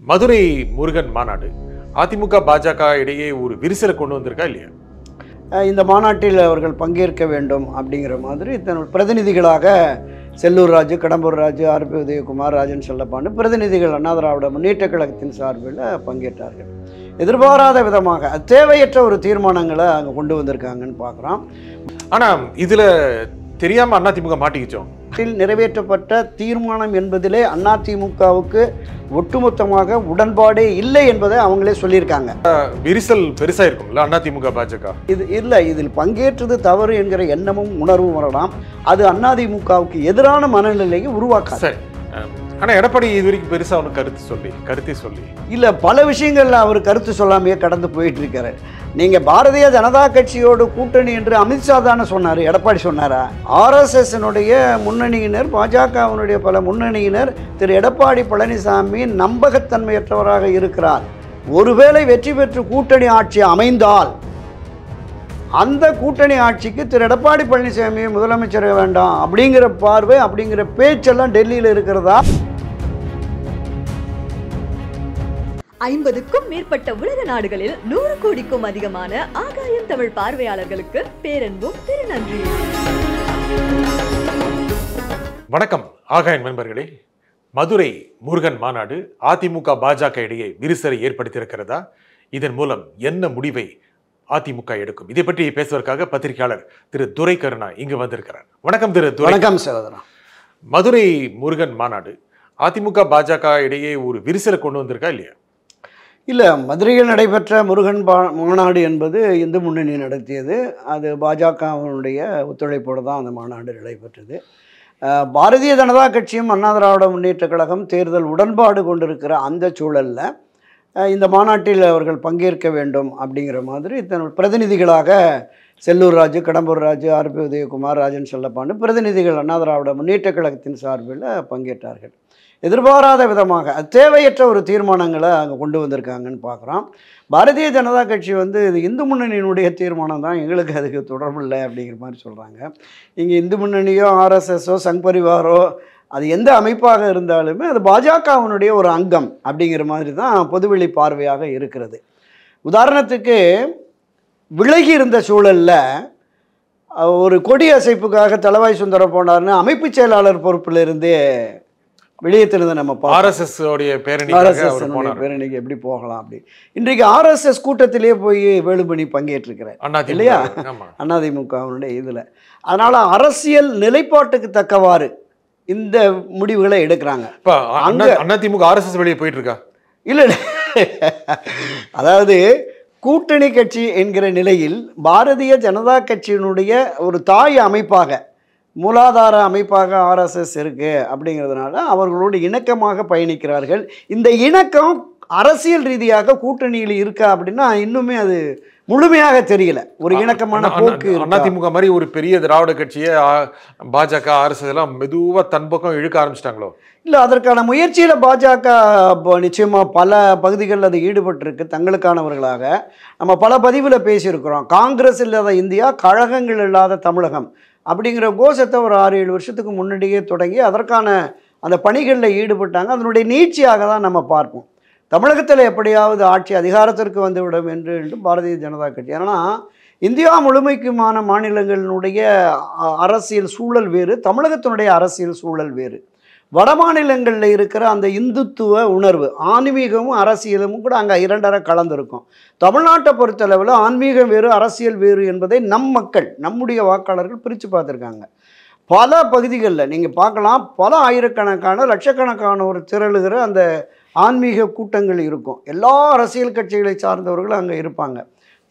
மதுரை முருகன் மாநாடு அதிமுக பாஜக இடையே ஒரு விரிசலை கொண்டு வந்திருக்கா இல்லையா? இந்த மாநாட்டில் அவர்கள் பங்கேற்க வேண்டும் அப்படிங்கிற மாதிரி பிரதிநிதிகளாக செல்லூர் ராஜு, கடம்பூர் ராஜு, ஆர்பி உதயகுமார், ராஜன் செல்லப்பாண்டு பிரதிநிதிகள் அண்ணா திராவிட முன்னேற்ற கழகத்தின் சார்பில் பங்கேற்றார்கள். எதிர்பாராத விதமாக தேவையற்ற ஒரு தீர்மானங்களை அங்கே கொண்டு வந்திருக்காங்கன்னு பார்க்குறோம். ஆனால் இதில் தெரியாமல் அதிமுக மாட்டிக்கிச்சோம். நிறைவேற்றப்பட்ட தீர்மானம் என்பதிலே அதிமுகவுக்கு ஒட்டுமொத்தமாக உடன்பாடே இல்லை என்பதை அவங்களே சொல்லியிருக்காங்க. விரிசல் பெருசாக இருக்கும்ல அதிமுக பாஜக. இது இல்லை, இதில் பங்கேற்றது தவறு என்கிற எண்ணமும் உணர்வும் வரலாம். அது அதிமுகவுக்கு எதிரான மனநிலையை உருவாக்காது. சரி, ஆனால் எடப்பாடி இது வரைக்கும் பெருசாக ஒன்று கருத்தை சொல்லி இல்லை, பல விஷயங்கள்ல அவர் கருத்து சொல்லாமையே கடந்து போயிட்டு இருக்காரு. நீங்கள் பாரதிய ஜனதா கட்சியோடு கூட்டணி என்று அமித்ஷா தானே சொன்னார், எடப்பாடி சொன்னாரா? ஆர்எஸ்எஸ்னுடைய முன்னணியினர், பாஜகவினுடைய பல முன்னணியினர் திரு எடப்பாடி பழனிசாமி நம்பகத்தன்மையற்றவராக இருக்கிறார். ஒருவேளை வெற்றி பெற்று கூட்டணி ஆட்சி அமைந்தால் அந்த கூட்டணி ஆட்சிக்கு திரு எடப்பாடி பழனிசாமியை முதலமைச்சர் வேண்டாம் அப்படிங்கிற பார்வை, அப்படிங்கிற பேச்செல்லாம் டெல்லியில் இருக்கிறதா? 50க்கும் மேற்பட்ட உலக நாடுகளில் 100 கோடிக்கும் அதிகமான ஆகாயம் தமிழ் பார்வையாளர்களுக்கு பேரன்பும் திருநன்றி. வணக்கம் ஆகாயம் நண்பர்களே. மதுரை முருகன் மாநாடு அதிமுக பாஜக இடையே விரிசலை ஏற்படுத்தியிருக்கிறதா? இதன் மூலம் என்ன முடிவை அதிமுக எடுக்கும்? இதை பற்றி பேசுவதற்காக பத்திரிகையாளர் திரு துரை கருணா இங்கு வந்திருக்கிறார். வணக்கம் திரு துரை. வணக்கம் சகோதரா. மதுரை முருகன் மாநாடு அதிமுக பாஜக இடையே ஒரு விரிசலை கொண்டு வந்திருக்கா இல்லையா? இல்லை, மதுரையில் நடைபெற்ற முருகன் மாநாடு என்பது இந்து முன்னணி நடத்தியது. அது பாஜகவினுடைய ஒத்துழைப்போடு தான் அந்த மாநாடு நடைபெற்றது. பாரதிய ஜனதா கட்சியும் அண்ணா திராவிட முன்னேற்ற கழகம் தேர்தல் உடன்பாடு கொண்டிருக்கிற அந்த சூழலில் இந்த மாநாட்டில் அவர்கள் பங்கேற்க வேண்டும் அப்படிங்கிற மாதிரி பிரதிநிதிகளாக செல்லூர் ராஜு, கடம்பூர் ராஜு, ஆர்பி உதயகுமார், ராஜன் செல்லப்பாண்டு பிரதிநிதிகள் அண்ணா திராவிட முன்னேற்ற கழகத்தின் சார்பில் பங்கேற்றார்கள். எதிர்பாராத விதமாக தேவையற்ற ஒரு தீர்மானங்களை அங்கே கொண்டு வந்திருக்காங்கன்னு பார்க்குறோம். பாரதிய ஜனதா கட்சி இது இந்து முன்னணியினுடைய தீர்மானம் தான், எங்களுக்கு அதுக்கு தொடர்பு இல்லை அப்படிங்கிற மாதிரி சொல்கிறாங்க. இங்கே இந்து முன்னணியோ ஆர்எஸ்எஸோ சங் பரிவாரோ அது எந்த அமைப்பாக இருந்தாலுமே அது பாஜகவினுடைய ஒரு அங்கம் அப்படிங்கிற மாதிரி தான் பொதுவெளி பார்வையாக இருக்கிறது. உதாரணத்துக்கு விலகி இருந்த சூழலில் ஒரு கொடி அசைப்புக்காக தளவாய் சுந்தரம் போனார்னு அமைப்பு செயலாளர் பொறுப்பில் இருந்தே வெளியேற்றினதை நம்ம ஆர்எஸ்எஸ் பேரணிக்கு எப்படி போகலாம் அப்படி. இன்றைக்கு ஆர்எஸ்எஸ் கூட்டத்திலே போய் வேலுமணி பங்கேற்றிருக்கிறேன் இல்லையா அதிமுகவினுடைய இதில். அதனால் அரசியல் நிலைப்பாட்டுக்கு தக்கவாறு இந்த முடிவுகளை எடுக்கிறாங்க. அதிமுக ஆர்எஸ்எஸ் வெளியே போயிட்டு இருக்கா? இல்லை, அதாவது கூட்டணி கட்சி என்கிற நிலையில் பாரதிய ஜனதா கட்சியினுடைய ஒரு தாய் அமைப்பாக, மூலாதார அமைப்பாக ஆர்எஸ்எஸ் இருக்குது. அப்படிங்கிறதுனால அவர்களோடு இணக்கமாக பயணிக்கிறார்கள். இந்த இணக்கம் அரசியல் ரீதியாக கூட்டணியில் இருக்கா அப்படின்னா இன்னுமே அது முழுமையாக தெரியல. ஒரு இணக்கமான போக்கு. அதிமுக மாதிரி ஒரு பெரிய திராவிட கட்சியை பாஜக ஆர்எஸ்எஸ் எல்லாம் மெதுவாக தன் பக்கம் இழுக்க ஆரம்பிச்சிட்டாங்களோ? இல்லை, அதற்கான முயற்சியில் பாஜக நிச்சயமாக பல பகுதிகளில் அது ஈடுபட்டிருக்கு. தங்களுக்கானவர்களாக நம்ம பல பதிவில் பேசியிருக்கிறோம். காங்கிரஸ் இல்லாத இந்தியா, கழகங்கள் இல்லாத தமிழகம் அப்படிங்கிற கோஷத்தை ஒரு 6-7 வருஷத்துக்கு முன்னாடியே தொடங்கி அதற்கான அந்த பணிகளில் ஈடுபட்டாங்க. அதனுடைய நீட்சியாக தான் நம்ம பார்ப்போம். தமிழகத்தில் எப்படியாவது ஆட்சி அதிகாரத்திற்கு வந்துவிடும் என்று பாரதிய ஜனதா கட்சி. ஏன்னா இந்தியா முழுமைக்குமான மாநிலங்களினுடைய அரசியல் சூழல் வேறு, தமிழகத்தினுடைய அரசியல் சூழல் வேறு. வட மாநிலங்களில் இருக்கிற அந்த இந்துத்துவ உணர்வு, ஆன்மீகமும் அரசியலும் கூட அங்கே இரண்டரை கலந்துருக்கும். தமிழ்நாட்டை பொறுத்தளவில் ஆன்மீகம் வேறு, அரசியல் வேறு என்பதை மக்கள், நம்முடைய வாக்காளர்கள் பிரித்து பார்த்துருக்காங்க. பல பகுதிகளில் நீங்கள் பார்க்கலாம், பல ஆயிரக்கணக்கான லட்சக்கணக்கான ஒரு திரளுகிற அந்த ஆன்மீக கூட்டங்கள் இருக்கும். எல்லா அரசியல் கட்சிகளை சார்ந்தவர்களும் அங்கே இருப்பாங்க.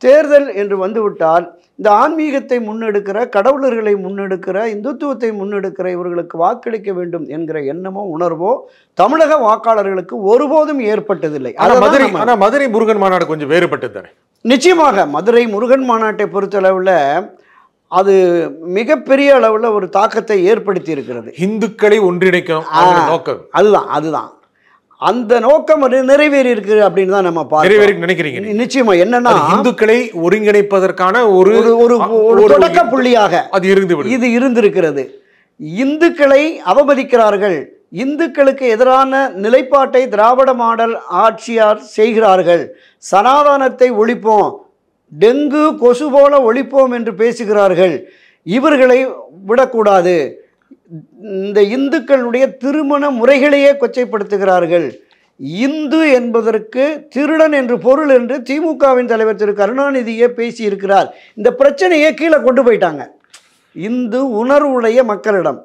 தேர்தல் என்று வந்துவிட்டால் இந்த ஆன்மீகத்தை முன்னெடுக்கிற, கடவுளர்களை முன்னெடுக்கிற, இந்துத்துவத்தை முன்னெடுக்கிற இவர்களுக்கு வாக்களிக்க வேண்டும் என்கிற எண்ணமோ உணர்வோ தமிழக வாக்காளர்களுக்கு ஒருபோதும் ஏற்பட்டதில்லை. ஆனால் மதுரை முருகன் மாநாடு கொஞ்சம் வேறுபட்டது. நிச்சயமாக மதுரை முருகன் மாநாட்டை பொறுத்தளவில் அது மிகப்பெரிய அளவில் ஒரு தாக்கத்தை ஏற்படுத்தி இருக்கிறது. இந்துக்களை ஒன்றிணைக்கும் நோக்கம் அதுதான் அந்த நோக்கம் நிறைவேறி இருக்கு அப்படின்னு தான் நம்ம நினைக்கிறீங்க. நிச்சயமா என்னன்னா இந்துக்களை ஒருங்கிணைப்பதற்கான ஒரு தொடக்க புள்ளியாக இது இருந்திருக்கிறது. இந்துக்களை அவமதிக்கிறார்கள், இந்துக்களுக்கு எதிரான நிலைப்பாட்டை திராவிட மாடல் ஆட்சியார் செய்கிறார்கள். சனாதனத்தை ஒழிப்போம், டெங்கு கொசு போல ஒழிப்போம் என்று பேசுகிறார்கள். இவர்களை விடக்கூடாது. இந்த இந்துக்களுடைய திருமண முறைகளையே கொச்சைப்படுத்துகிறார்கள். இந்து என்பதற்கு திருடன் என்று பொருள் என்று திமுகவின் தலைவர் திரு கருணாநிதியே பேசியிருக்கிறார். இந்த பிரச்சனையை கீழே கொண்டு போயிட்டாங்க. இந்து உணர்வுடைய மக்களிடம்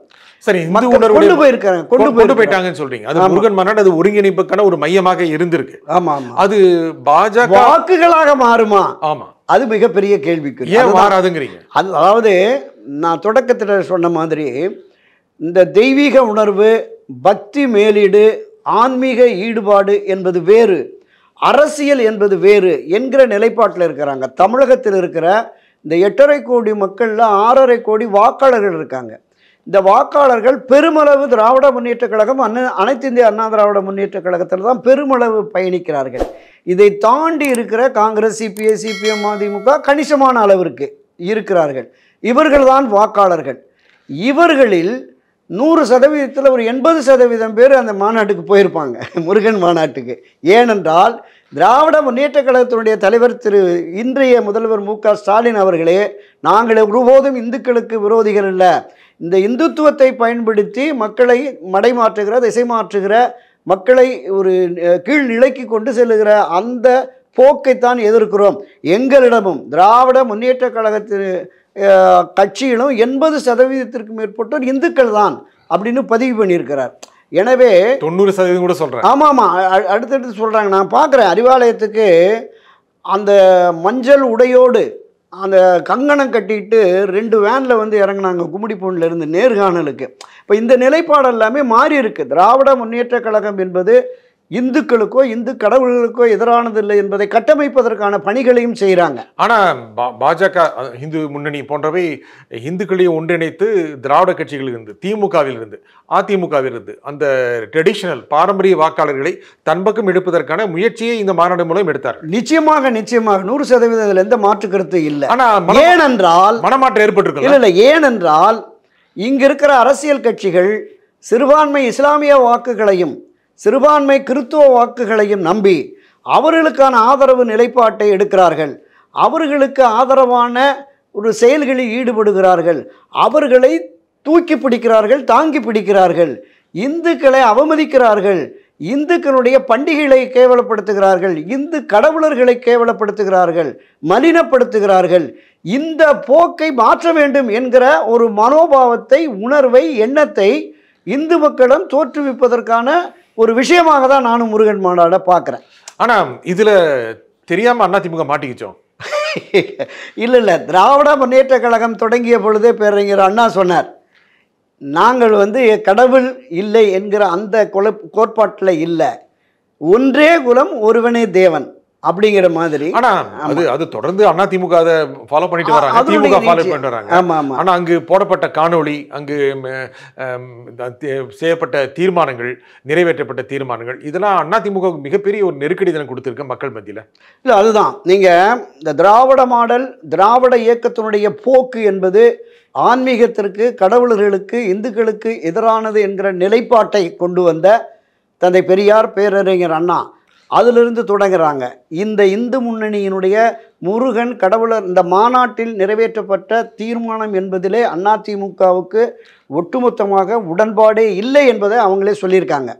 சரி, கொண்டு போயிருக்காங்க, கொண்டு போயிட்டாங்கன்னு சொல்றீங்க. அது முருகன் மாநாடு அது ஒருங்கிணைப்புக்கான ஒரு மையமாக இருந்திருக்கு. ஆமா ஆமா. அது பாஜக வாக்குகளாக மாறுமா? ஆமா, அது மிகப்பெரிய கேள்விக்கு. ஏன் மாறாதுங்கிறீங்க? அதாவது நான் தொடக்கத்தில் சொன்ன மாதிரி இந்த தெய்வீக உணர்வு, பக்தி மேலீடு, ஆன்மீக ஈடுபாடு என்பது வேறு, அரசியல் என்பது வேறு என்கிற நிலைப்பாட்டில் இருக்கிறாங்க. தமிழகத்தில் இருக்கிற இந்த 8.5 கோடி மக்களில் 6.5 கோடி வாக்காளர்கள் இருக்காங்க. இந்த வாக்காளர்கள் பெருமளவு திராவிட முன்னேற்ற கழகம், அனைத்து இந்திய அண்ணா திராவிட முன்னேற்ற கழகத்தில் தான் பெருமளவு பயணிக்கிறார்கள். இதை தாண்டி இருக்கிற காங்கிரஸ், சிபிஐ, சிபிஎம், அதிமுக கணிசமான அளவிற்கு இருக்கிறார்கள். இவர்கள் தான் வாக்காளர்கள். இவர்களில் 100% ஒரு 80% பேர் அந்த மாநாட்டுக்கு போயிருப்பாங்க, முருகன் மாநாட்டுக்கு. ஏனென்றால் திராவிட முன்னேற்ற கழகத்தினுடைய தலைவர் இன்றைய முதல்வர் மு.க. ஸ்டாலின் அவர்களே, நாங்கள் ஒருபோதும் இந்துக்களுக்கு விரோதிகள் இல்லை, இந்த இந்துத்துவத்தை பயன்படுத்தி மக்களை மடைமாற்றுகிற, திசை மாற்றுகிற, மக்களை ஒரு கீழ் நிலைக்கு கொண்டு செல்லுகிற அந்த போக்கைத்தான் எதிர்க்கிறோம். எங்களிடமும் திராவிட முன்னேற்ற கழகத்தின் கட்சியிலும் 80% மேற்பட்டோர் இந்துக்கள் தான் அப்படின்னு பதிவு பண்ணியிருக்கிறார். எனவே 90% கூட சொல்கிறேன். ஆமாம் ஆமாம், அடுத்தடுத்து சொல்கிறாங்க. நான் பார்க்குறேன், அறிவாலயத்துக்கு அந்த மஞ்சள் உடையோடு அந்த கங்கணம் கட்டிட்டு 2 வேனில் வந்து இறங்கினாங்க கும்மிடிப்பூண்டிலேருந்து நேர்காணலுக்கு. இப்போ இந்த நிலைப்பாடு எல்லாமே மாறி இருக்கு. திராவிட முன்னேற்ற கழகம் என்பது இந்துக்களுக்கோ இந்து கடவுள்களுக்கோ எதிரானதில்லை என்பதை கட்டமைப்பதற்கான பணிகளையும் செய்கிறாங்க. ஆனால் பாஜக, இந்து முன்னணி போன்றவை இந்துக்களையும் ஒன்றிணைத்து திராவிட கட்சிகள் இருந்து, திமுகவில் இருந்து, அதிமுகவில் இருந்து அந்த ட்ரெடிஷனல் பாரம்பரிய வாக்காளர்களை தன் பக்கம் எடுப்பதற்கான முயற்சியை இந்த மாநாடு மூலம் எடுத்தார். நிச்சயமாக நிச்சயமாக 100% எந்த மாற்று கருத்து இல்லை. ஆனால் ஏனென்றால் மனமாற்றம் ஏற்பட்டிருக்கு. இல்லை, ஏனென்றால் இங்க இருக்கிற அரசியல் கட்சிகள் சிறுபான்மை இஸ்லாமிய வாக்குகளையும் சிறுபான்மை கிறித்துவ வாக்குகளையும் நம்பி அவர்களுக்கான ஆதரவு நிலைப்பாட்டை எடுக்கிறார்கள். அவர்களுக்கு ஆதரவான ஒரு செயல்களில் ஈடுபடுகிறார்கள். அவர்களை தூக்கி பிடிக்கிறார்கள், தாங்கி பிடிக்கிறார்கள். இந்துக்களை அவமதிக்கிறார்கள். இந்துக்களுடைய பண்டிகைகளை கேவலப்படுத்துகிறார்கள். இந்து கடவுளர்களை கேவலப்படுத்துகிறார்கள், மலினப்படுத்துகிறார்கள். இந்த போக்கை மாற்ற வேண்டும் என்கிற ஒரு மனோபாவத்தை, உணர்வை, எண்ணத்தை இந்து மக்களிடம் தோற்றுவிப்பதற்கான ஒரு விஷயமாக தான் நானும் முருகன் மாநாட பார்க்குறேன். ஆனால் இதில் தெரியாமல் அதிமுக மாட்டிக்கிச்சோம். இல்லை, திராவிட முன்னேற்ற கழகம் தொடங்கிய பொழுதே பேரறிஞர் அண்ணா சொன்னார், நாங்கள் வந்து கடவுள் இல்லை என்கிற அந்த கோட்பாட்டில் இல்லை, ஒன்றே குலம் ஒருவனே தேவன் அப்படிங்கிற மாதிரி. ஆனா அது தொடர்ந்து அதிமுக அதை ஃபாலோ பண்ணிட்டு வராங்க, திமுக ஃபாலோ பண்ணிட்டு வராங்க. ஆனா அங்கு போடப்பட்ட காணொளி, அங்கு செய்யப்பட்ட தீர்மானங்கள், நிறைவேற்றப்பட்ட தீர்மானங்கள், இதெல்லாம் அதிமுக மிகப்பெரிய ஒரு நெருக்கடி தானே கொடுத்துருக்க மக்கள் மத்தியில். இல்லை, அதுதான் நீங்க இந்த திராவிட மாடல், திராவிட இயக்கத்தினுடைய போக்கு என்பது ஆன்மீகத்திற்கு, கடவுளர்களுக்கு, இந்துக்களுக்கு எதிரானது என்கிற நிலைப்பாட்டை கொண்டு வந்த தந்தை பெரியார், பேரறிஞர் அண்ணா அதிலிருந்து தொடங்குறாங்க. இந்த இந்து முன்னணியினுடைய முருகன் கடவுளர் இந்த மாநாட்டில் நிறைவேற்றப்பட்ட தீர்மானம் என்பதிலே அதிமுகவுக்கு ஒட்டுமொத்தமாக உடன்பாடே இல்லை என்பதை அவங்களே சொல்லியிருக்காங்க.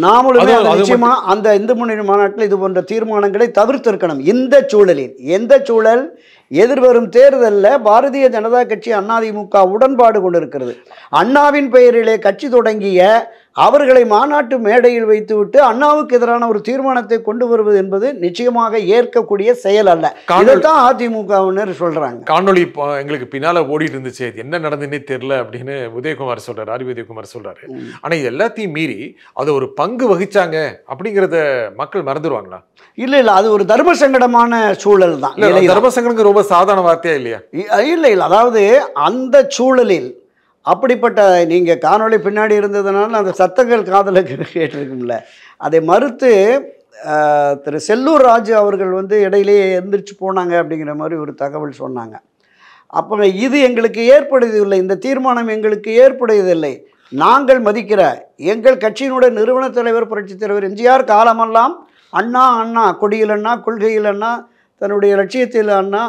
நாமளுமே நிச்சயமா அந்த இந்து முன்னணி மாநாட்டில் இது போன்ற தீர்மானங்களை தவிர்த்திருக்கணும். இந்த சூழலில், எந்த சூழல், எதிர்வரும் தேர்தலில் பாரதிய ஜனதா கட்சி அதிமுக உடன்பாடு கொண்டிருக்கிறது. அண்ணாவின் பெயரிலே கட்சி தொடங்கிய அவர்களை மாநாட்டு மேடையில் வைத்துவிட்டு அண்ணாவுக்கு எதிரான ஒரு தீர்மானத்தை கொண்டு வருவது என்பது நிச்சயமாக ஏற்கக்கூடிய செயல் அல்ல. இதைத்தான் அதிமுகவினர் சொல்றாங்க. காணொலி எங்களுக்கு பின்னால ஓடிட்டு இருந்துச்சு, என்ன நடந்துன்னே தெரியல அப்படின்னு உதயகுமார் சொல்றாரு, ஆர் உதயகுமார் சொல்றாரு. ஆனா இது எல்லாத்தையும் மீறி அது ஒரு பங்கு வகிச்சாங்க அப்படிங்கிறத மக்கள் மறந்துடுவாங்களா? இல்ல இல்ல, அது ஒரு தர்ம சங்கடமான சூழல் தான். தர்ம சங்கடம் ரொம்ப சாதாரண வார்த்தையா இல்லையா? இல்லை இல்லை, அதாவது அந்த சூழலில் அப்படிப்பட்ட நீங்கள் காணொளி பின்னாடி இருந்ததுனால அந்த சத்தங்கள் காதில் கேட்டிருக்கும்ல, அதை மறுத்து திரு செல்லூர் ராஜு அவர்கள் வந்து இடையிலேயே எந்திரிச்சு போனாங்க அப்படிங்கிற மாதிரி ஒரு தகவல் சொன்னாங்க. அப்போ இது எங்களுக்கு ஏற்படுவதில்லை, இந்த தீர்மானம் எங்களுக்கு ஏற்படுவதில்லை, நாங்கள் மதிக்கிற எங்கள் கட்சியினுடைய நிறுவன தலைவர் புரட்சித் தலைவர் எம்ஜிஆர் காலமெல்லாம் அண்ணா அண்ணா கொடியில் அண்ணா கொள்கையில் அண்ணா தன்னுடைய லட்சியத்தில் அண்ணா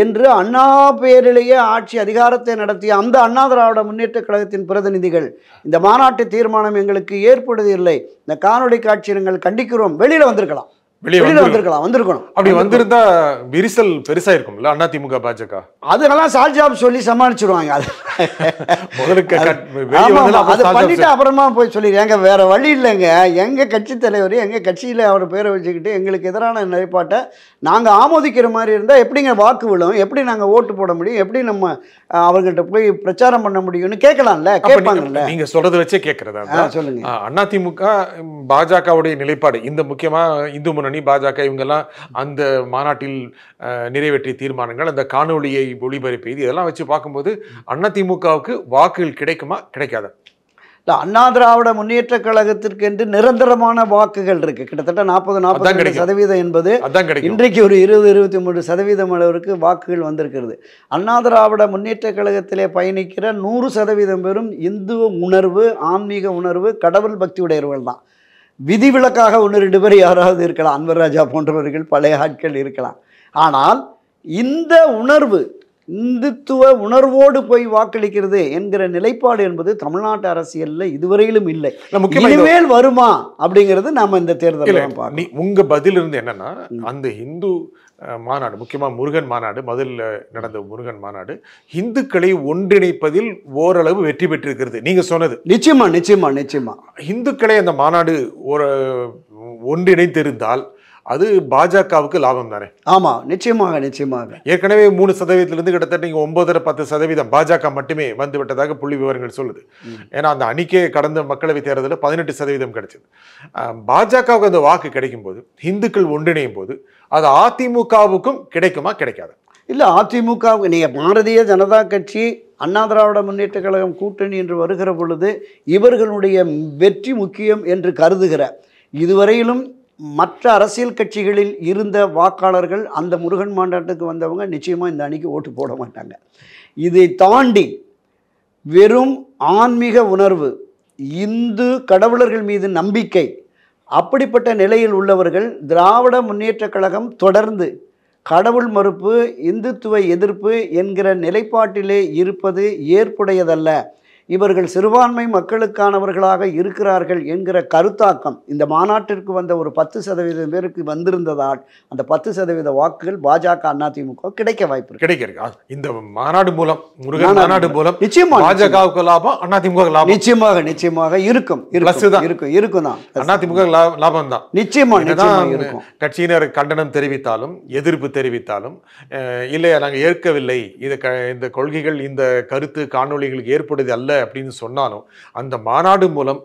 என்று அண்ணா பேரிலேயே ஆட்சி அதிகாரத்தை நடத்திய அந்த அண்ணா திராவிட முன்னேற்றக் கழகத்தின் பிரதிநிதிகள் இந்த மாநாட்டு தீர்மானம் எங்களுக்கு ஏற்படுவதில்லை, இந்த காணொலி காட்சி நாங்கள் கண்டிக்கிறோம், வெளியில் வந்திருக்கலாம், வெளியில வந்திருக்கணும். அப்படி வந்திருந்தா விரிசல் பெருசா இருக்கும்ல அதிமுக பாஜக. அதெல்லாம் சால்ஜாப் சொல்லி சமாளிச்சிருவாங்க. அது அதை பண்ணிட்டு அப்புறமா போய் சொல்லிடுறாங்க, வேற வழி இல்லைங்க, எங்க கட்சி தலைவர் எங்க கட்சியில அவர் பேரை வச்சுக்கிட்டு எங்களுக்கு எதிரான நிலைப்பாட்டை நாங்க ஆமோதிக்கிற மாதிரி இருந்தா எப்படிங்க வாக்கு விழும், எப்படி நாங்க ஓட்டு போட முடியும், எப்படி நம்ம அவர்கிட்ட போய் பிரச்சாரம் பண்ண முடியும்னு கேட்கலாம்ல, கேட்பாங்கல்ல. நீங்க சொல்றதை வச்சே கேட்கறதா சொல்லுங்க. அதிமுக பாஜகவுடைய நிலைப்பாடு, இந்த முக்கியமா இந்து முன்னணி பாஜக இவங்கெல்லாம் அந்த மாநாட்டில் நிறைவேற்றிய தீர்மானங்கள், அந்த காணொலியை ஒளிபரப்பியது, இதெல்லாம் வச்சு பார்க்கும்போது அதிமுகவுக்கு வாக்குகள் கிடைக்குமா கிடைக்காதா? இல்லை, அண்ணா திராவிட முன்னேற்ற கழகத்திற்கு என்று நிரந்தரமான வாக்குகள் இருக்கு, கிட்டத்தட்ட 40-42% என்பது இன்றைக்கு ஒரு 20-23% அளவிற்கு வாக்குகள் வந்திருக்கிறது. அண்ணா திராவிட முன்னேற்ற கழகத்திலே பயணிக்கிற 100% பேரும் இந்து உணர்வு, ஆன்மீக உணர்வு, கடவுள் பக்தி உடையவர்கள் தான். விதிவிலக்காக 1-2 பேர் யாராவது இருக்கலாம், அன்வர் ராஜா போன்றவர்கள், பழைய ஆட்கள் இருக்கலாம். ஆனால் இந்த உணர்வு, இந்துத்துவ உணர்வோடு போய் வாக்களிக்கிறது என்கிற நிலைப்பாடு என்பது தமிழ்நாட்டு அரசியல்ல இதுவரையிலும் இல்லை. இனிமேல் வருமா அப்படிங்கிறது நாம இந்த தேர்தலில் பார்க்கணும். உங்க பதில் இருந்து என்னன்னா, அந்த இந்து மாநாடு, முக்கியமா முருகன் மாநாடு, முதல்ல நடந்த முருகன் மாநாடு இந்துக்களை ஒன்றிணைப்பதில் ஓரளவு வெற்றி பெற்றிருக்கிறது நீங்க சொன்னது. நிச்சயமா நிச்சயமா நிச்சயமா இந்துக்களை அந்த மாநாடு ஒன்றிணைத்திருந்தால் அது பாஜகவுக்கு லாபம் தானே? ஆமா, நிச்சயமாக நிச்சயமாக. ஏற்கனவே 3% கிட்டத்தட்ட நீங்க 9-10% பாஜக மட்டுமே வந்து விட்டதாக புள்ளி விவரங்கள் சொல்லுது. ஏன்னா அந்த அணிக்கே கடந்த மக்களவை தேர்தலில் 18% கிடைச்சது. பாஜகவுக்கு அந்த வாக்கு கிடைக்கும் போது, இந்துக்கள் ஒன்றிணையும் போது அது அதிமுகவுக்கும் கிடைக்குமா கிடைக்காது? இல்லை, அதிமுகவுக்கு நீங்க பாரதிய ஜனதா கட்சி அண்ணா திராவிட முன்னேற்ற கழகம் கூட்டணி என்று வருகிற பொழுது இவர்களுடைய வெற்றி முக்கியம் என்று கருதுகிற இதுவரையிலும் மற்ற அரசியல் கட்சிகளில் இருந்த வாக்காளர்கள் அந்த முருகன் மாநாட்டுக்கு வந்தவங்க நிச்சயமா இந்த அணிக்கு ஓட்டு போட மாட்டாங்க. இதை தாண்டி வெறும் ஆன்மீக உணர்வு, இந்து கடவுளர்கள் மீது நம்பிக்கை, அப்படிப்பட்ட நிலையில் உள்ளவர்கள் திராவிட முன்னேற்ற கழகம் தொடர்ந்து கடவுள் மறுப்பு, இந்துத்துவ எதிர்ப்பு என்கிற நிலைப்பாட்டிலே இருப்பது ஏற்புடையதல்ல. இவர்கள் சிறுபான்மை மக்களுக்கானவர்களாக இருக்கிறார்கள் என்கிற கருத்தாக்கம் இந்த மாநாட்டிற்கு வந்த ஒரு 10% பேருக்கு வந்திருந்ததால் அந்த 10% வாக்குகள் பாஜக அதிமுக கிடைக்க வாய்ப்பு கிடைக்கிறது. இந்த மாநாடு மூலம், முருகன் மாநாடு மூலம் நிச்சயமா பாஜகவுக்கு லாபம், அதிமுக லாபம் நிச்சயமாக நிச்சயமாக இருக்கும் இருக்கும் தான். அதிமுக லாபம் தான் நிச்சயமா. கட்சியினர் கண்டனம் தெரிவித்தாலும், எதிர்ப்பு தெரிவித்தாலும், இல்லையா நாங்கள் ஏற்கவில்லை, இந்த கொள்கைகள், இந்த கருத்து காணொலிகளுக்கு ஏற்படுது அல்ல அப்படின்னு சொன்னாலும் அந்த மாநாடு மூலம்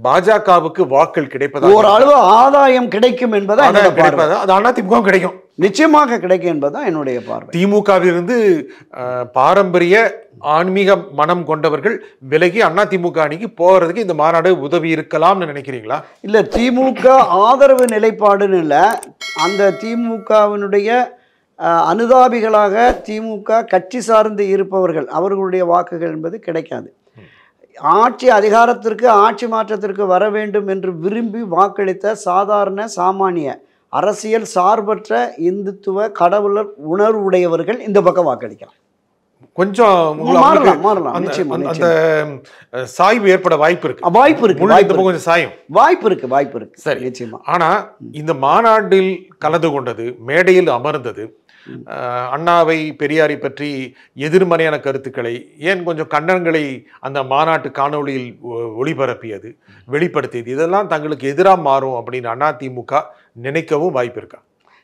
பாஜகவுக்கு வாக்கள் கிடைப்பதா, ஒரு அளவு ஆதாயம் கிடைக்கும் என்பதா அதிமுக கிடைக்கும், நிச்சயமாக கிடைக்கும் என்பதா என்னுடைய பார்வை. திமுகவிலிருந்து பாரம்பரிய ஆன்மீக மனம் கொண்டவர்கள் விலகி அதிமுக அணிக்கு போகிறதுக்கு இந்த மாநாடு உதவி இருக்கலாம்னு நினைக்கிறீங்களா? இல்லை, திமுக ஆதரவு நிலைப்பாடுன்னு இல்லை, அந்த திமுகவினுடைய அனுதாபிகளாக திமுக கட்சி சார்ந்து இருப்பவர்கள் அவர்களுடைய வாக்குகள் என்பது கிடைக்காது. ஆட்சி அதிகாரத்திற்கு, ஆட்சி மாற்றத்திற்கு வர வேண்டும் என்று விரும்பி வாக்களித்த சாதாரண சாமானிய அரசியல் சார்பற்ற இந்துத்துவ கடவுளர் உணர்வுடையவர்கள் இந்த பக்கம் வாக்களிக்கலாம். கொஞ்சம் அந்த சாய்வு ஏற்பட வாய்ப்பு இருக்கு. சரி, நிச்சயமா. ஆனா இந்த மாநாட்டில் கலந்து கொண்டது, மேடையில் அமர்ந்தது, அண்ணாவை பெரியாரை பற்றி எதிர்மறையான கருத்துக்களை, ஏன் கொஞ்சம் கண்டனங்களை அந்த மாநாட்டு காணொலியில் ஒளிபரப்பியது, வெளிப்படுத்தியது, இதெல்லாம் தங்களுக்கு எதிராக மாறும் அப்படின்னு அதிமுக நினைக்கவும் வாய்ப்பு இருக்கா?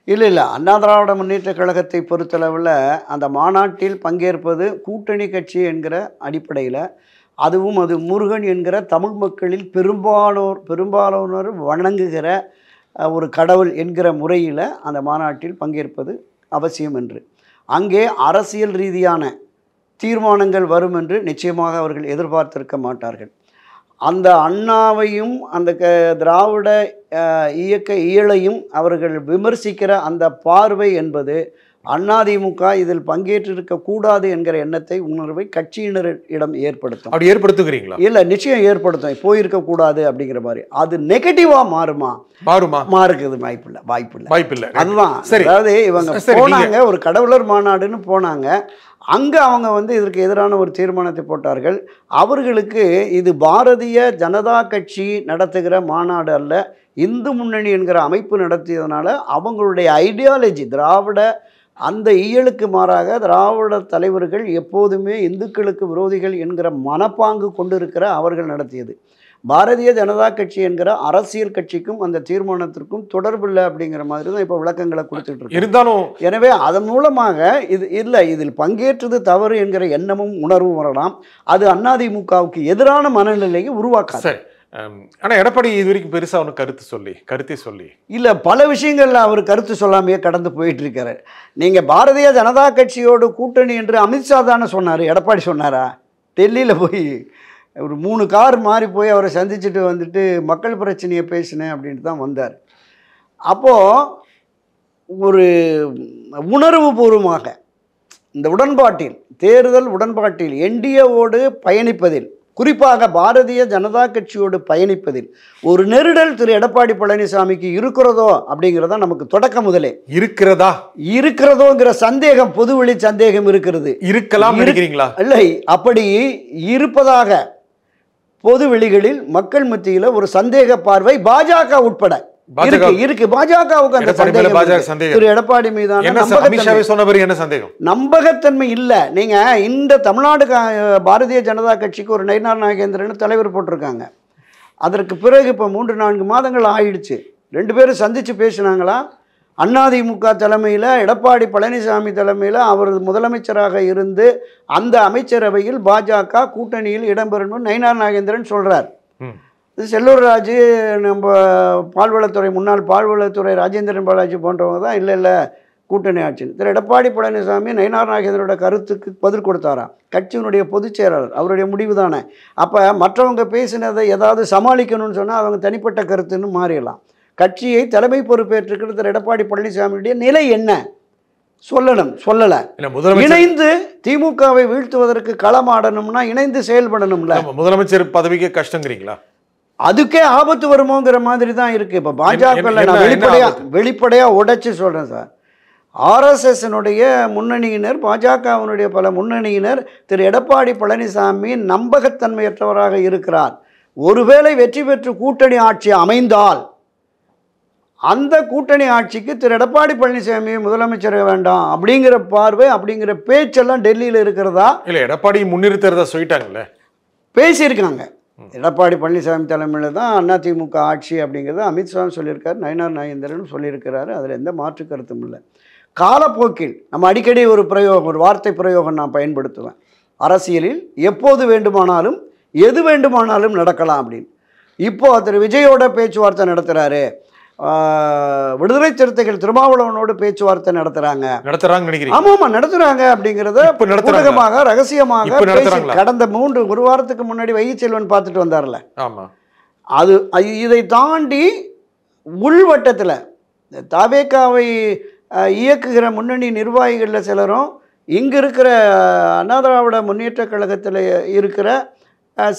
இல்லை இல்லை, அண்ணா திராவிட முன்னேற்ற கழகத்தை பொறுத்தளவில் அந்த மாநாட்டில் பங்கேற்பது கூட்டணி கட்சி என்கிற அடிப்படையில், அதுவும் அது முருகன் என்கிற தமிழ் மக்களில் பெரும்பாலானோர் வணங்குகிற ஒரு கடவுள் என்கிற முறையில் அந்த மாநாட்டில் பங்கேற்பது அவசியம் என்று, அங்கே அரசியல் ரீதியான தீர்மானங்கள் வரும் என்று நிச்சயமாக அவர்கள் எதிர்பார்த்திருக்க மாட்டார்கள். அந்த அண்ணாவையும் அந்த திராவிட இயக்க இயலையும் அவர்கள் விமர்சிக்கிற அந்த பார்வை என்பது அதிமுக இதில் பங்கேற்றிருக்க கூடாது என்கிற எண்ணத்தை உணர்வை கட்சியினரிடம் ஏற்படுத்தும். அப்படி ஏற்படுத்துகிறீங்களா? இல்லை, நிச்சயம் ஏற்படுத்தும். போயிருக்க கூடாது அப்படிங்கிற மாதிரி. அது நெகட்டிவாக மாறுக்குது வாய்ப்பில்லை. அதுதான். அதாவது இவங்க போனாங்க, ஒரு கடவுளர் மாநாடுன்னு போனாங்க. அங்கே அவங்க வந்து இதற்கு எதிரான ஒரு தீர்மானத்தை போட்டார்கள். அவர்களுக்கு இது பாரதிய ஜனதா கட்சி நடத்துகிற மாநாடு அல்ல, இந்து முன்னணி என்கிற அமைப்பு நடத்தியதுனால அவங்களுடைய ஐடியாலஜி திராவிட அந்த இயலுக்கு மாறாக திராவிட தலைவர்கள் எப்போதுமே இந்துக்களுக்கு விரோதிகள் என்கிற மனப்பாங்கு கொண்டிருக்கிற அவர்கள் நடத்தியது. பாரதிய ஜனதா கட்சி என்கிற அரசியல் கட்சிக்கும் அந்த தீர்மானத்திற்கும் தொடர்பில்லை அப்படிங்கிற மாதிரி தான் இப்போ விளக்கங்களை கொடுத்துட்டு இருக்கு. இருந்தாலும் எனவே அதன் மூலமாக இதில் பங்கேற்றது தவறு என்கிற எண்ணமும் உணர்வும் வரலாம். அது அதிமுகவுக்கு எதிரான மனநிலையை உருவாக்காது. ஆனால் எடப்பாடி இது வரைக்கும் பெருசாக அவனுக்கு கருத்தை சொல்லி இல்லை, பல விஷயங்கள்ல அவர் கருத்து சொல்லாமையே கடந்து போயிட்டு இருக்காரு. நீங்கள் பாரதிய ஜனதா கட்சியோட கூட்டணி என்று அமித்ஷா தானே சொன்னார், எடப்பாடி சொன்னாரா? டெல்லியில் போய் ஒரு 3 கார் மாறி போய் அவரை சந்திச்சுட்டு வந்துட்டு மக்கள் பிரச்சனையை பேசினேன் அப்படின்ட்டு தான் வந்தார். அப்போது ஒரு உணர்வு பூர்வமாக இந்த உடன்பாட்டில், தேர்தல் உடன்பாட்டில் என்டிஏவோடு பயணிப்பதில், குறிப்பாக பாரதிய ஜனதா கட்சியோடு பயணிப்பதில் ஒரு நெருடல் திரு எடப்பாடி பழனிசாமிக்கு இருக்கிறதோ அப்படிங்கிறதா நமக்கு தொடக்க முதலே இருக்கிறதோங்கிற சந்தேகம், பொதுவெளி சந்தேகம் இருக்கிறது. இருக்கலாம் நினைக்கிறீங்களா? இல்லை, அப்படி இருப்பதாக பொது வெளிகளில் மக்கள் மத்தியில் ஒரு சந்தேக பார்வை பாஜக உட்பட இருக்கு. பாஜகவுக்கு அந்த சந்தேகம் திரு எடப்பாடி மீதான நம்பகத்தன்மை இல்லை. நீங்க இந்த தமிழ்நாடு பாரதிய ஜனதா கட்சிக்கு ஒரு நயினார் நாகேந்திரன் தலைவர் போட்டிருக்காங்க. அதற்கு பிறகு இப்போ 3-4 மாதங்கள் ஆயிடுச்சு. 2 பேரும் சந்திச்சு பேசினாங்களா? அதிமுக தலைமையில், எடப்பாடி பழனிசாமி தலைமையில் அவர் முதலமைச்சராக இருந்து அந்த அமைச்சரவையில் பாஜக கூட்டணியில் இடம்பெறணும்னு நயினார் நாகேந்திரன் சொல்கிறார். செல்லூர் ராஜு, நம்ம பால்வளத்துறை முன்னாள் பால்வளத்துறை ராஜேந்திரன் பாலாஜி போன்றவங்க தான் இல்லை கூட்டணி ஆட்சி. திரு எடப்பாடி பழனிசாமி நயினார் நாகேந்திரோட கருத்துக்கு பதில் கொடுத்தாராம். கட்சியினுடைய பொதுச் செயலாளர், அவருடைய முடிவு தானே. அப்போ மற்றவங்க பேசினதை ஏதாவது சமாளிக்கணும்னு சொன்னால் அவங்க தனிப்பட்ட கருத்துன்னு மாறிடலாம். கட்சியை தலைமை பொறுப்பேற்றுக்கிற திரு எடப்பாடி பழனிசாமியுடைய நிலை என்ன சொல்லலை. இணைந்து திமுகவை வீழ்த்துவதற்கு களமாடணும்னா இணைந்து செயல்படணும்ல. முதலமைச்சர் பதவிக்கு கஷ்டங்கிறீங்களா? அதுக்கே ஆபத்து வருமோங்கிற மாதிரி தான் இருக்கு. இப்போ பாஜக வெளிப்படையா உடைச்சு சொல்றேன் சார். ஆர்எஸ்எஸ்னுடைய முன்னணியினர், பாஜகவினுடைய பல முன்னணியினர் திரு எடப்பாடி பழனிசாமி நம்பகத்தன்மையற்றவராக இருக்கிறார். ஒருவேளை வெற்றி பெற்று கூட்டணி ஆட்சி அமைந்தால் அந்த கூட்டணி ஆட்சிக்கு திரு எடப்பாடி பழனிசாமி முதலமைச்சர் வேண்டாம் அப்படிங்கிற பார்வை, அப்படிங்கிற பேச்செல்லாம் டெல்லியில் இருக்கிறதா? இல்லை, எடப்பாடி முன்னிறுத்துறதா சொல்லிட்டாங்கல்ல, பேசியிருக்காங்க. எடப்பாடி பழனிசாமி தலைமையில் தான் அதிமுக ஆட்சி அப்படிங்கிறத அமித்ஷா சொல்லியிருக்காரு, நயினார் நாகேந்திரன் சொல்லியிருக்கிறாரு. அதில் எந்த மாற்று கருத்தும் இல்லை. காலப்போக்கில் நம்ம அடிக்கடி ஒரு வார்த்தை பிரயோகம் நான் பயன்படுத்துவேன். அரசியலில் எப்போது வேண்டுமானாலும் எது வேண்டுமானாலும் நடக்கலாம் அப்படின்னு. இப்போது திரு விஜயோட பேச்சுவார்த்தை நடத்துகிறாரு, விடுதலை சிறுத்தைகள் திருமாவளவனோடு பேச்சுவார்த்தை நடத்துறாங்க. ஆமாமா நடத்துறாங்க அப்படிங்கிறத ஊடகமாக ரகசியமாக கடந்த 1 வாரத்துக்கு முன்னாடி வைகை-செல்வன் பார்த்துட்டு வந்தார்ல. அது இதை தாண்டி உள்வட்டத்தில் தாவேகாவை இயக்குகிற முன்னணி நிர்வாகிகளில் சிலரும், இங்கே இருக்கிற அண்ணா திராவிட முன்னேற்ற கழகத்தில் இருக்கிற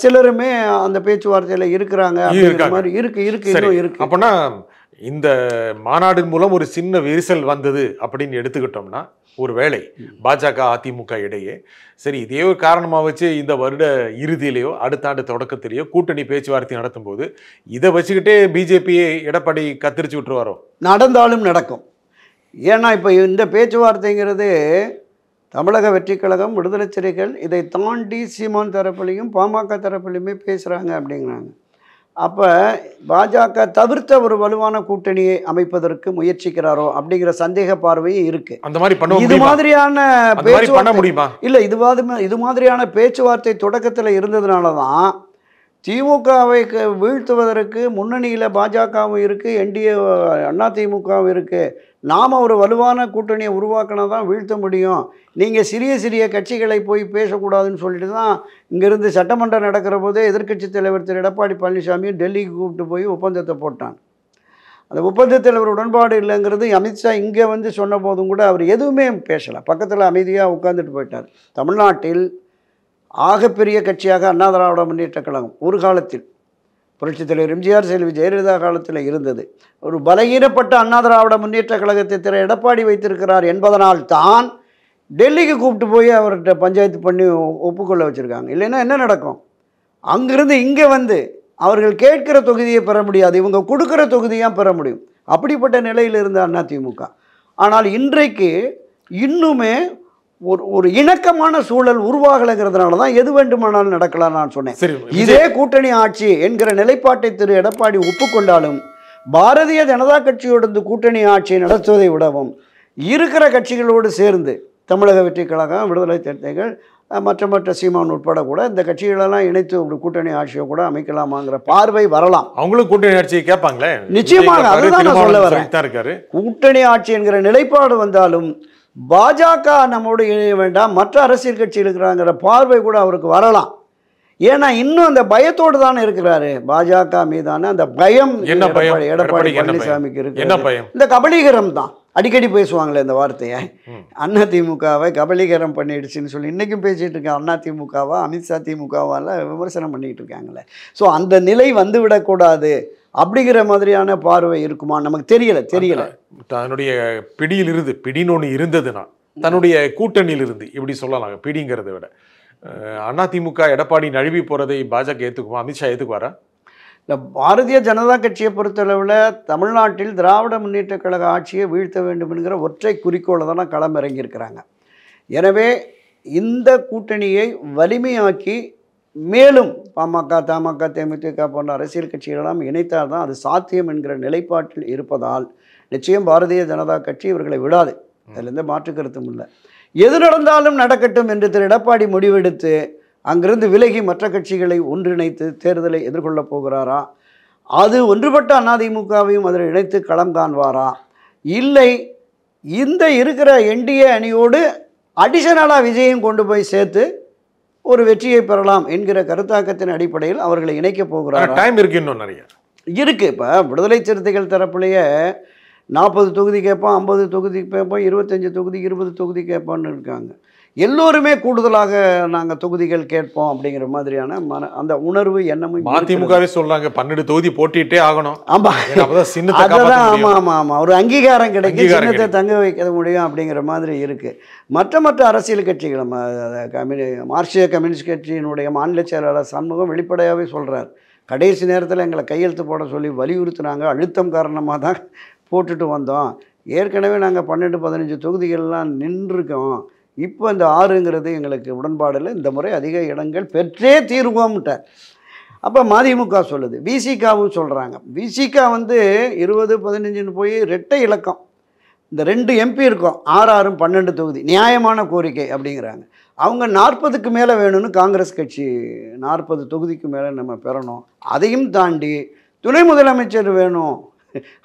சிலருமே அந்த பேச்சுவார்த்தையில் இருக்கிறாங்க அப்படிங்கிற மாதிரி இருக்கு. அப்படின்னா இந்த மாநாடின் மூலம் ஒரு சின்ன விரிசல் வந்தது அப்படின்னு எடுத்துக்கிட்டோம்னா, ஒரு வேளை பாஜக அதிமுக இடையே சரி இதே ஒரு காரணமாக வச்சு இந்த வருட இறுதியிலேயோ அடுத்த ஆண்டு தொடக்கத்திலேயோ கூட்டணி பேச்சுவார்த்தை நடத்தும் போது இதை வச்சுக்கிட்டே பிஜேபியை எடப்பாடி கத்திரிச்சு விட்டுருவாரோ? நடந்தாலும் நடக்கும். ஏன்னா இப்போ இந்த பேச்சுவார்த்தைங்கிறது தமிழக வெற்றி கழகம், விடுதலை சிறுத்தைகள், இதை தாண்டி சீமான் தரப்புலையும் பாமக தரப்புலையுமே பேசுகிறாங்க அப்படிங்கிறாங்க. அப்போ பாஜக தவிர்த்த ஒரு வலுவான கூட்டணியை அமைப்பதற்கு முயற்சிக்கிறாரோ அப்படிங்கிற சந்தேக பார்வையும் இருக்கு. அந்த மாதிரி இது மாதிரியான பேச்சுவார்த்தை இல்லை, இது மாதிரியான பேச்சுவார்த்தை தொடக்கத்தில் இருந்ததுனால தான் திமுகவை வீழ்த்துவதற்கு முன்னணியில் பாஜகவும் இருக்குது, என்டிஏ அதிமுகவும் இருக்குது. நாம் ஒரு வலுவான கூட்டணியை உருவாக்கினா தான் வீழ்த்த முடியும். நீங்கள் சிறிய சிறிய கட்சிகளை போய் பேசக்கூடாதுன்னு சொல்லிட்டு தான் இங்கேருந்து சட்டமன்றம் நடக்கிற போதே எதிர்க்கட்சி தலைவர் திரு எடப்பாடி பழனிசாமியும் டெல்லிக்கு கூப்பிட்டு போய் ஒப்பந்தத்தை போட்டான். அந்த ஒப்பந்தத்தில் அவர் உடன்பாடு இல்லைங்கிறது அமித்ஷா இங்கே வந்து சொன்ன போதும் கூட அவர் எதுவுமே பேசலை, பக்கத்தில் அமைதியாக உட்காந்துட்டு போயிட்டார். தமிழ்நாட்டில் ஆகப்பெரிய கட்சியாக அண்ணா திராவிட முன்னேற்ற கழகம் ஒரு காலத்தில் புரட்சித் தலைவர் எம்ஜிஆர் செல்வி ஜெயலலிதா காலத்தில் இருந்தது. ஒரு பலகீனப்பட்ட அண்ணா திராவிட முன்னேற்ற கழகத்தை திரு எடப்பாடி வைத்திருக்கிறார் என்பதனால் தான் டெல்லிக்கு கூப்பிட்டு போய் அவர்கிட்ட பஞ்சாயத்து பண்ணி ஒப்புக்கொள்ள வச்சுருக்காங்க. இல்லைன்னா என்ன நடக்கும்? அங்கிருந்து இங்கே வந்து அவர்கள் கேட்கிற தொகுதியை பெற முடியாது, இவங்க கொடுக்குற தொகுதியாக பெற முடியும். அப்படிப்பட்ட நிலையில் இருந்த அதிமுக. ஆனால் இன்றைக்கு இன்னுமே ஒரு இணக்கமான சூழல் உருவாகலைங்கிறதுனால தான் எது வேண்டுமானாலும் நடக்கலாம் நான் சொன்னேன். இதே கூட்டணி ஆட்சி என்கிற நிலைப்பாட்டை திரு எடப்பாடி ஒப்புக்கொண்டாலும் பாரதிய ஜனதா கட்சியோடு கூட்டணி ஆட்சியை நடத்துவதை விடவும் இருக்கிற கட்சிகளோடு சேர்ந்து தமிழக வெற்றி கழகம், விடுதலை சிறுத்தைகள், மற்ற சீமான் உட்பட கூட இந்த கட்சிகளெல்லாம் இணைத்து ஒரு கூட்டணி ஆட்சியை கூட அமைக்கலாமாங்கிற பார்வை வரலாம். அவங்களும் கூட்டணி ஆட்சியை கேட்பாங்களே, நிச்சயமாக. அதுதான் நான் சொல்ல வரேன். கூட்டணி ஆட்சி என்கிற நிலைப்பாடு வந்தாலும் பாஜக நம்மோடு இணைய வேண்டாம், மற்ற அரசியல் கட்சியில் இருக்கிறாங்கிற பார்வை கூட அவருக்கு வரலாம். ஏன்னா இன்னும் அந்த பயத்தோடு தானே இருக்கிறாரு. பாஜக மீதான அந்த பயம் எடப்பாடி பழனிசாமிக்கு இருக்கு. இந்த கபலீகரம் தான் அடிக்கடி பேசுவாங்களே இந்த வார்த்தையை. அதிமுகவை கபலீகரம் பண்ணிடுச்சுன்னு சொல்லி இன்றைக்கும் பேசிகிட்டு இருக்காங்க. அதிமுகவா அமித்ஷா திமுகவால் விமர்சனம் பண்ணிக்கிட்டு இருக்காங்களே. ஸோ அந்த நிலை வந்து விடக்கூடாது அப்படிங்கிற மாதிரியான பார்வை இருக்குமா நமக்கு தெரியல. தன்னுடைய பிடின்னு ஒன்று இருந்ததுன்னா தன்னுடைய கூட்டணியில் இருந்து இப்படி சொல்லலாம். பிடிங்கிறத விட அதிமுக எடப்பாடி நழுவி போகிறதை பாஜக ஏற்றுக்குமா, அமித்ஷா ஏற்றுக்குவாரா? இல்லை, பாரதிய ஜனதா கட்சியை பொறுத்தளவில் தமிழ்நாட்டில் திராவிட முன்னேற்ற கழக ஆட்சியை வீழ்த்த வேண்டும் என்கிற ஒற்றை குறிக்கோளை தான் களம் இறங்கியிருக்கிறாங்க. எனவே இந்த கூட்டணியை வலிமையாக்கி மேலும் பாமக, தமாக, தேமுதிக போன்ற அரசியல் கட்சிகளெல்லாம் இணைத்தால் தான் அது சாத்தியம் என்கிற நிலைப்பாட்டில் இருப்பதால் நிச்சயம் பாரதிய ஜனதா கட்சி இவர்களை விடாது. அதில் மாற்று கருத்தும் இல்லை. எது நடந்தாலும் நடக்கட்டும் என்று திரு எடப்பாடி முடிவெடுத்து அங்கிருந்து விலகி மற்ற கட்சிகளை ஒன்றிணைத்து தேர்தலை எதிர்கொள்ளப் போகிறாரா? அது ஒன்றுபட்ட அதிமுகவையும் அதில் இணைத்து களம் காண்பாரா? இல்லை இந்த இருக்கிற என்டிஏ அணியோடு அடிஷனலாக விஜயம் கொண்டு போய் சேர்த்து ஒரு வெற்றியை பெறலாம் என்கிற கருத்தாக்கத்தின் அடிப்படையில் அவர்களை இணைக்கப் போகிறார். டைம் இருக்கு, இன்னும் நிறைய இருக்குது. இப்போ விடுதலை சிறுத்தைகள் தரப்புலேயே 40 தொகுதி கேட்போம், 50 தொகுதி கேட்போம், 25 தொகுதி, 20 தொகுதி கேட்போன்னு இருக்காங்க. எல்லோருமே கூடுதலாக நாங்கள் தொகுதிகள் கேட்போம் அப்படிங்கிற மாதிரியான அந்த உணர்வு எண்ணமும் அதிமுகவே சொல்றாங்க. 12 தொகுதி போட்டிட்டே ஆகணும். ஆமாம், ஆமாம், ஒரு அங்கீகாரம் கிடைக்கும், சின்னத்தை தங்க வைக்க முடியும் அப்படிங்கிற மாதிரி இருக்குது. மற்ற அரசியல் கட்சிகள், மார்க்சிய கம்யூனிஸ்ட் கட்சியினுடைய மாநில செயலாளர் சண்முகம் வெளிப்படையாகவே சொல்கிறார், கடைசி நேரத்தில் எங்களை கையெழுத்து போட சொல்லி வலியுறுத்தினாங்க, அழுத்தம் காரணமாக தான் போட்டுட்டு வந்தோம். ஏற்கனவே நாங்கள் 12-15 தொகுதிகள்லாம் நின்றுருக்கோம். இப்போ இந்த 6ங்கிறது எங்களுக்கு உடன்பாடில், இந்த முறை அதிக இடங்கள் பெற்றே தீர்வோம்ட்டார். அப்போ மதிமுக சொல்லுது, விசிகாவும் சொல்கிறாங்க. விசிகா 20-15ன்னு போய் ரெட்டை இலக்கம், இந்த 2 எம்பி இருக்கும், 6 12 தொகுதி நியாயமான கோரிக்கை அப்படிங்கிறாங்க. அவங்க 40க்கு மேலே வேணும்னு காங்கிரஸ் கட்சி 40 தொகுதிக்கு மேலே நம்ம பெறணும், அதையும் தாண்டி துணை முதலமைச்சர் வேணும்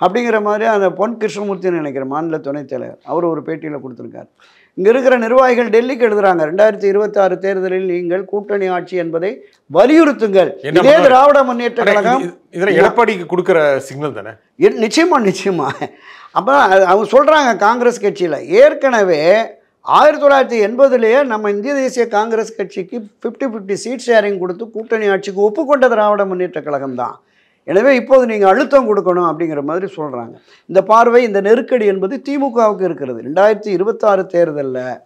அப்படிங்கிற மாதிரி அந்த பொன் கிருஷ்ணமூர்த்தின்னு நினைக்கிற மாநில துணைத் தலைவர் அவர் ஒரு பேட்டியில் கொடுத்துருக்கார். இங்கே இருக்கிற நிர்வாகிகள் டெல்லிக்கு எழுதுகிறாங்க, 2026 தேர்தலில் நீங்கள் கூட்டணி ஆட்சி என்பதை வலியுறுத்துங்கள். இதே திராவிட முன்னேற்ற கழகம் இதில் எடப்பாடிக்கு கொடுக்குற சிக்னல் தானே. நிச்சயமா. அப்போ அவங்க சொல்கிறாங்க, காங்கிரஸ் கட்சியில் ஏற்கனவே 1980லேயே நம்ம இந்திய தேசிய காங்கிரஸ் கட்சிக்கு 50-50 சீட் ஷேரிங் கொடுத்து கூட்டணி ஆட்சிக்கு ஒப்புக்கொண்ட திராவிட முன்னேற்ற கழகம் தான். எனவே இப்போது நீங்கள் அழுத்தம் கொடுக்கணும் அப்படிங்கிற மாதிரி சொல்கிறாங்க. இந்த பார்வை, இந்த நெருக்கடி என்பது திமுகவுக்கு இருக்கிறது. 2026 தேர்தலில்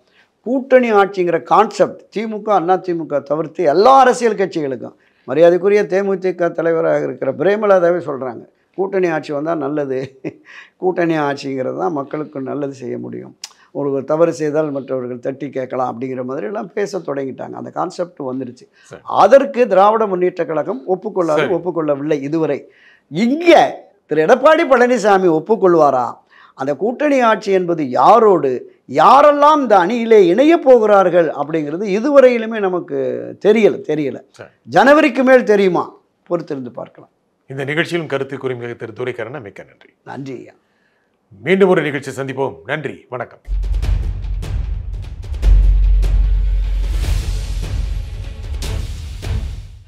கூட்டணி ஆட்சிங்கிற கான்செப்ட் திமுக, அதிமுக தவிர்த்து எல்லா அரசியல் கட்சிகளுக்கும், மரியாதைக்குரிய தேமுதிக தலைவராக இருக்கிற பிரேமலதாவே சொல்கிறாங்க, கூட்டணி ஆட்சி வந்தால் நல்லது, கூட்டணி ஆட்சிங்கிறது தான் மக்களுக்கு நல்லது செய்ய முடியும், ஒரு தவறு செய்தால் மற்றவர்கள் தட்டி கேட்கலாம் அப்படிங்கிற மாதிரி எல்லாம் பேச தொடங்கிட்டாங்க. அந்த கான்செப்ட் வந்துடுச்சு. அதற்கு திராவிட முன்னேற்ற கழகம் ஒப்புக்கொள்ளவில்லை இதுவரை. இங்கே திரு எடப்பாடி பழனிசாமி ஒப்புக்கொள்வாரா? அந்த கூட்டணி ஆட்சி என்பது யாரோடு, யாரெல்லாம் இந்த அணியிலே இணைய போகிறார்கள் அப்படிங்கிறது இதுவரையிலுமே நமக்கு தெரியல. ஜனவரிக்கு மேல் தெரியுமா? பொறுத்திருந்து பார்க்கலாம். இந்த நிகழ்ச்சியிலும் கருத்து கூறிய திரு துரைக்கரன் மிக்க நன்றி. நன்றி ஐயா. மீண்டும் ஒரு நிகழ்ச்சி சந்திப்போம். நன்றி, வணக்கம்.